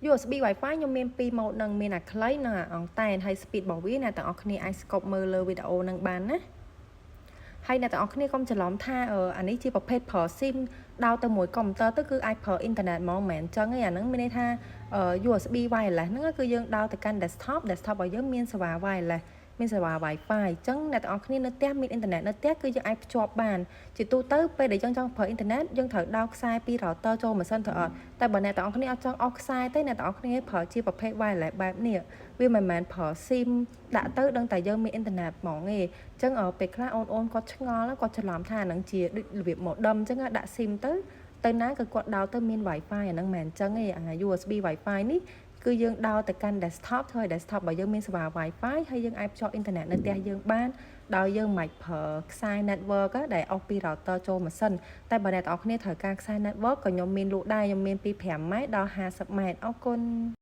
USB Wi-Fi ខ្ញុំមានពីរ mode នឹងមានអាខ្លីនិងអាអង់តែនហើយ speed របស់វាអ្នកទាំងអស់គ្នាអាចស្កប់មើលលើវីដេអូនឹងបានណាហើយអ្នកទាំងអស់គ្នាកុំច្រឡំថាអានេះជាប្រភេទប្រើ SIM ដោតទៅមួយកុំព្យូទ័រទៅគឺអាចប្រើអ៊ីនធឺណិតហ្មងមិនមែនអញ្ចឹងទេអាហ្នឹងមានន័យថា USB wireless ហ្នឹងគឺយើងដោតទៅកាន់ desktop របស់យើងមានសេវា wireless មានសេវា Wi-Fi អញ្ចឹងអ្នកទាំងអស់គ្នានៅផ្ទះមានអ៊ីនធឺណិតនៅផ្ទះគឺយើងអាចភ្ជាប់បានជាទូទៅពេលដែលយើងចង់ប្រើអ៊ីនធឺណិតយើងត្រូវដោតខ្សែពី router ចូលមកសិនទៅអត់តែបើអ្នកទាំងអស់គ្នាអត់ចង់អស់ខ្សែទេអ្នកទាំងអស់គ្នាប្រើជាប្រភេទ wireless បែបនេះវាមិនមែនប្រើ SIM ដាក់ទៅដឹងតែយើងមានអ៊ីនធឺណិតហ្មងទេអញ្ចឹងពេលខ្លះអូនគាត់ឆ្ងល់គាត់ច្រឡំថាហ្នឹងជាដូចរបៀប modem អញ្ចឹងដាក់ SIM ទៅណាក៏គាត់ដោតទៅមាន Wi-Fi អាហ្នឹងមិនមែនអញ្ចឹងទេអា USB Wi-Fi នេះគឺយើងដោតទៅកាន់ desktop ធ្វើឲ្យ desktop របស់យើងមានសេវា Wi-Fi ហើយយើងអាចភ្ជាប់អ៊ីនធឺណិតនៅផ្ទះយើងបានដោយយើងមិនប្រើខ្សែ network ដែលអស់ពី router ចូលមកសិនតែបើអ្នកទាំងអស់គ្នាត្រូវការខ្សែ network ក៏ខ្ញុំមានលក់ដែរខ្ញុំមានពី5ម៉ែត្រដល់50ម៉ែត្រអរគុណ